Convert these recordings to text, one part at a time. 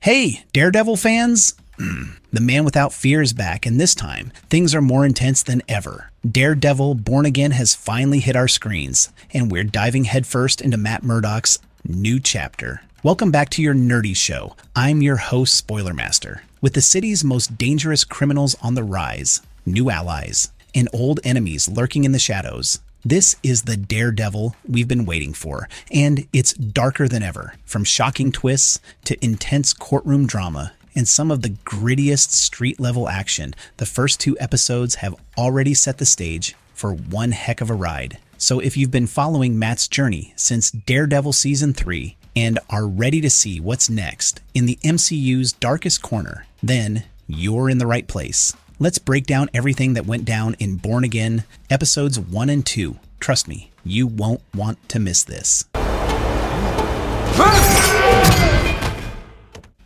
Hey, Daredevil fans! The Man Without Fear is back, and this time, things are more intense than ever. Daredevil Born Again has finally hit our screens, and we're diving headfirst into Matt Murdock's new chapter. Welcome back to your nerdy show. I'm your host, Spoiler Master. With the city's most dangerous criminals on the rise, new allies, and old enemies lurking in the shadows, this is the Daredevil we've been waiting for, and it's darker than ever. From shocking twists to intense courtroom drama and some of the grittiest street-level action, the first two episodes have already set the stage for one heck of a ride. So if you've been following Matt's journey since Daredevil Season 3 and are ready to see what's next in the MCU's darkest corner, then you're in the right place. Let's break down everything that went down in Born Again, episodes 1 and 2. Trust me, you won't want to miss this.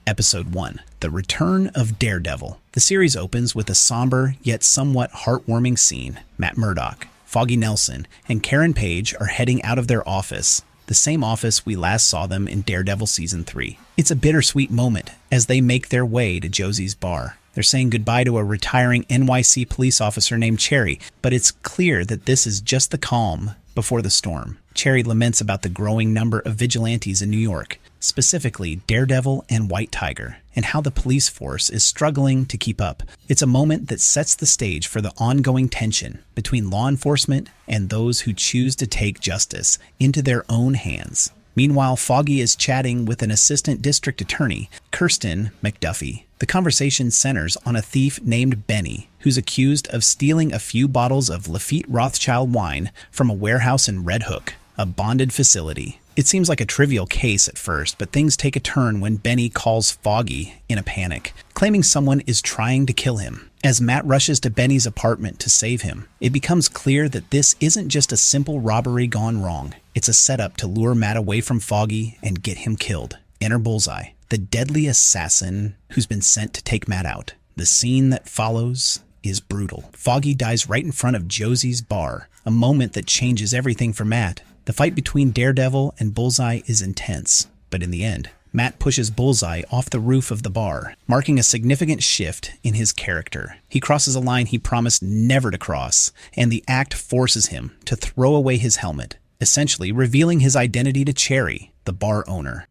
Episode 1, The Return of Daredevil. The series opens with a somber yet somewhat heartwarming scene. Matt Murdock, Foggy Nelson, and Karen Page are heading out of their office, the same office we last saw them in Daredevil Season 3. It's a bittersweet moment as they make their way to Josie's bar. They're saying goodbye to a retiring NYC police officer named Cherry, but it's clear that this is just the calm before the storm. Cherry laments about the growing number of vigilantes in New York, specifically Daredevil and White Tiger, and how the police force is struggling to keep up. It's a moment that sets the stage for the ongoing tension between law enforcement and those who choose to take justice into their own hands. Meanwhile, Foggy is chatting with an assistant district attorney, Kirsten McDuffie. The conversation centers on a thief named Benny, who's accused of stealing a few bottles of Lafitte Rothschild wine from a warehouse in Red Hook, a bonded facility. It seems like a trivial case at first, but things take a turn when Benny calls Foggy in a panic, claiming someone is trying to kill him. As Matt rushes to Benny's apartment to save him, it becomes clear that this isn't just a simple robbery gone wrong. It's a setup to lure Matt away from Foggy and get him killed. Enter Bullseye, the deadly assassin who's been sent to take Matt out. The scene that follows is brutal. Foggy dies right in front of Josie's bar, a moment that changes everything for Matt. The fight between Daredevil and Bullseye is intense, but in the end, Matt pushes Bullseye off the roof of the bar, marking a significant shift in his character. He crosses a line he promised never to cross, and the act forces him to throw away his helmet, essentially revealing his identity to Cherry, the bar owner.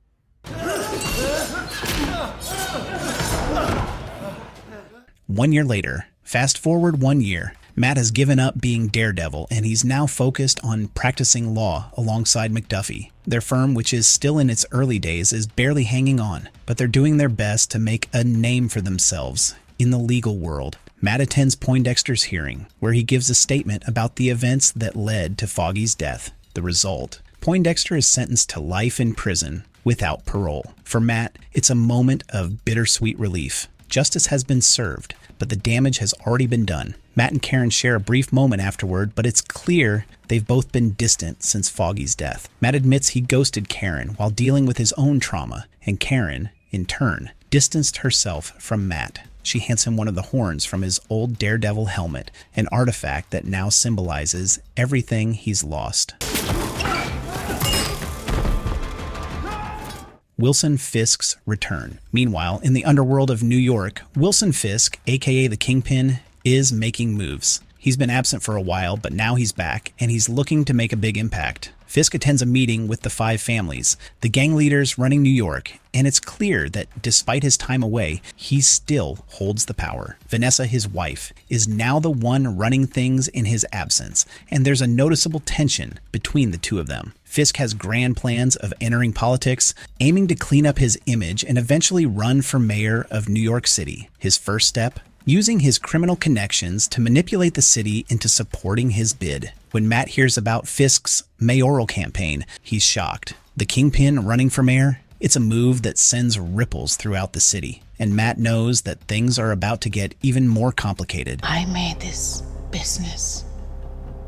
1 year later, fast forward 1 year, Matt has given up being Daredevil, and he's now focused on practicing law alongside McDuffie. Their firm, which is still in its early days, is barely hanging on, but they're doing their best to make a name for themselves in the legal world. Matt attends Poindexter's hearing, where he gives a statement about the events that led to Foggy's death. The result: Poindexter is sentenced to life in prison without parole. For Matt, it's a moment of bittersweet relief. Justice has been served, but the damage has already been done. Matt and Karen share a brief moment afterward, but it's clear they've both been distant since Foggy's death. Matt admits he ghosted Karen while dealing with his own trauma, and Karen, in turn, distanced herself from Matt. She hands him one of the horns from his old Daredevil helmet, an artifact that now symbolizes everything he's lost. Wilson Fisk's return. Meanwhile, in the underworld of New York, Wilson Fisk, aka the Kingpin, is making moves. He's been absent for a while, but now he's back, and he's looking to make a big impact. Fisk attends a meeting with the 5 families, the gang leaders running New York, and it's clear that despite his time away, he still holds the power. Vanessa, his wife, is now the one running things in his absence, and there's a noticeable tension between the two of them. Fisk has grand plans of entering politics, aiming to clean up his image and eventually run for mayor of New York City. His first step? Using his criminal connections to manipulate the city into supporting his bid. When Matt hears about Fisk's mayoral campaign, he's shocked. The Kingpin running for mayor? It's a move that sends ripples throughout the city, and Matt knows that things are about to get even more complicated. I made this business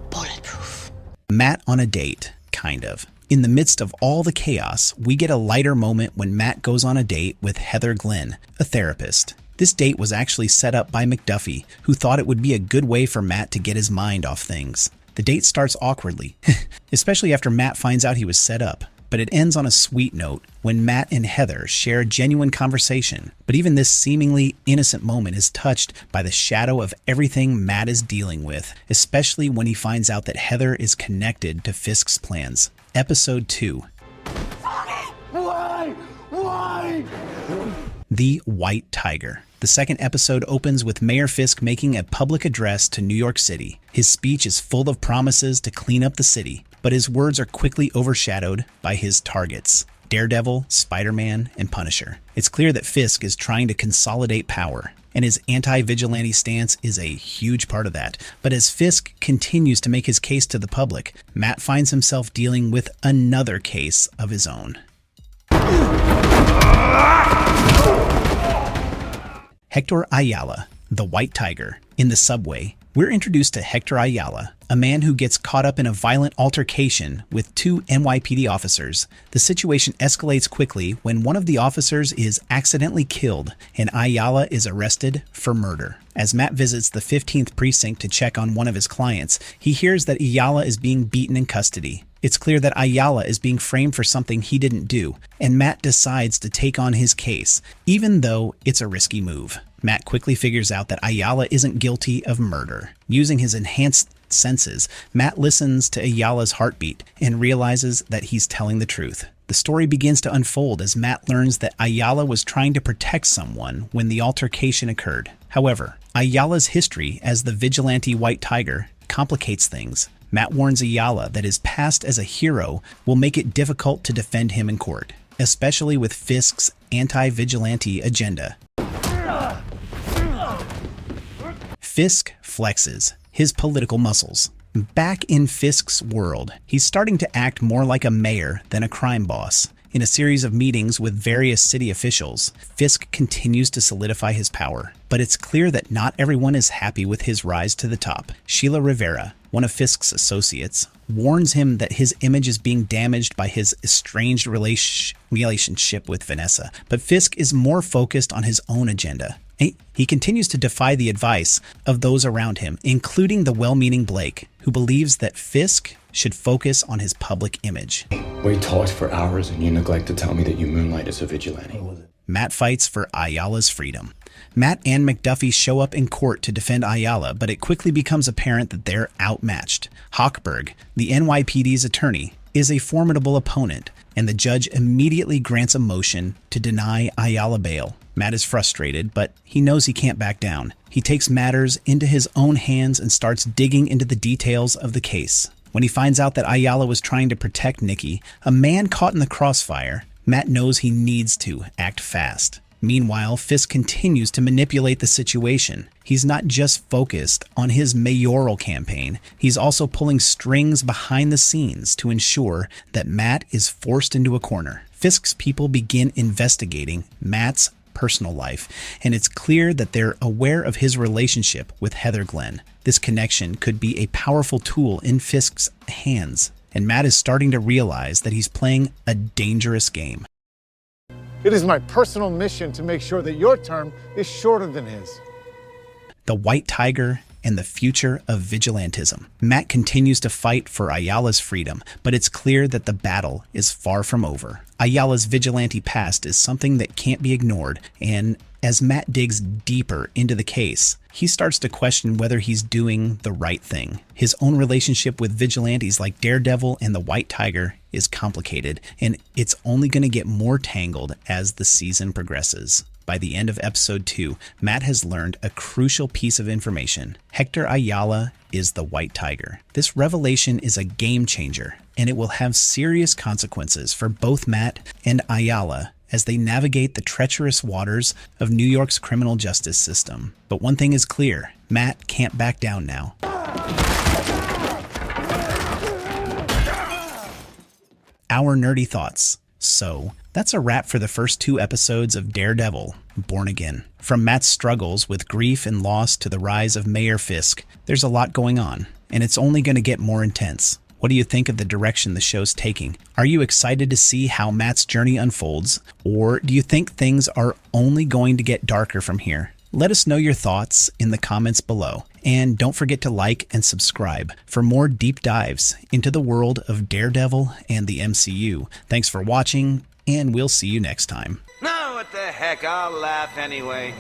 bulletproof. Matt on a date, kind of. In the midst of all the chaos, we get a lighter moment when Matt goes on a date with Heather Glenn, a therapist. This date was actually set up by McDuffie, who thought it would be a good way for Matt to get his mind off things. The date starts awkwardly, especially after Matt finds out he was set up. but it ends on a sweet note when Matt and Heather share a genuine conversation. But even this seemingly innocent moment is touched by the shadow of everything Matt is dealing with, especially when he finds out that Heather is connected to Fisk's plans. Episode 2. Why? The White Tiger. The second episode opens with Mayor Fisk making a public address to New York City. His speech is full of promises to clean up the city, but his words are quickly overshadowed by his targets: Daredevil, Spider-Man, and Punisher. It's clear that Fisk is trying to consolidate power, and his anti-vigilante stance is a huge part of that. But as Fisk continues to make his case to the public, Matt finds himself dealing with another case of his own. Hector Ayala, the White Tiger. In the subway, we're introduced to Hector Ayala, a man who gets caught up in a violent altercation with two NYPD officers. The situation escalates quickly when one of the officers is accidentally killed and Ayala is arrested for murder. As Matt visits the 15th precinct to check on one of his clients, he hears that Ayala is being beaten in custody. It's clear that Ayala is being framed for something he didn't do, and Matt decides to take on his case, even though it's a risky move. Matt quickly figures out that Ayala isn't guilty of murder. Using his enhanced senses, Matt listens to Ayala's heartbeat and realizes that he's telling the truth. The story begins to unfold as Matt learns that Ayala was trying to protect someone when the altercation occurred. However, Ayala's history as the vigilante White Tiger complicates things. Matt warns Ayala that his past as a hero will make it difficult to defend him in court, especially with Fisk's anti-vigilante agenda. Fisk flexes his political muscles. Back in Fisk's world, he's starting to act more like a mayor than a crime boss. In a series of meetings with various city officials, Fisk continues to solidify his power. But it's clear that not everyone is happy with his rise to the top. Sheila Rivera, one of Fisk's associates, warns him that his image is being damaged by his estranged relationship with Vanessa. But Fisk is more focused on his own agenda. He continues to defy the advice of those around him, including the well-meaning Blake, who believes that Fisk should focus on his public image. We talked for hours and you neglect to tell me that you moonlight as a vigilante. Matt fights for Ayala's freedom. Matt and McDuffie show up in court to defend Ayala, but it quickly becomes apparent that they're outmatched. Hochberg, the NYPD's attorney, is a formidable opponent, and the judge immediately grants a motion to deny Ayala bail. Matt is frustrated, but he knows he can't back down. He takes matters into his own hands and starts digging into the details of the case. When he finds out that Ayala was trying to protect Nikki, a man caught in the crossfire, Matt knows he needs to act fast. Meanwhile, Fisk continues to manipulate the situation. He's not just focused on his mayoral campaign, he's also pulling strings behind the scenes to ensure that Matt is forced into a corner. Fisk's people begin investigating Matt's personal life, and it's clear that they're aware of his relationship with Heather Glenn. This connection could be a powerful tool in Fisk's hands, and Matt is starting to realize that he's playing a dangerous game. It is my personal mission to make sure that your term is shorter than his. The White Tiger and the future of vigilantism. Matt continues to fight for Ayala's freedom, but it's clear that the battle is far from over. Ayala's vigilante past is something that can't be ignored, and as Matt digs deeper into the case, he starts to question whether he's doing the right thing. His own relationship with vigilantes like Daredevil and the White Tiger is complicated, and it's only going to get more tangled as the season progresses. By the end of episode 2, Matt has learned a crucial piece of information. Hector Ayala is the White Tiger. This revelation is a game changer, and it will have serious consequences for both Matt and Ayala as they navigate the treacherous waters of New York's criminal justice system. But one thing is clear, Matt can't back down now. Our nerdy thoughts. So, that's a wrap for the first 2 episodes of Daredevil, Born Again. From Matt's struggles with grief and loss to the rise of Mayor Fisk, there's a lot going on, and it's only going to get more intense. What do you think of the direction the show's taking? Are you excited to see how Matt's journey unfolds, or do you think things are only going to get darker from here? Let us know your thoughts in the comments below. And don't forget to like and subscribe for more deep dives into the world of Daredevil and the MCU. Thanks for watching, and we'll see you next time. No, what the heck, I'll laugh anyway.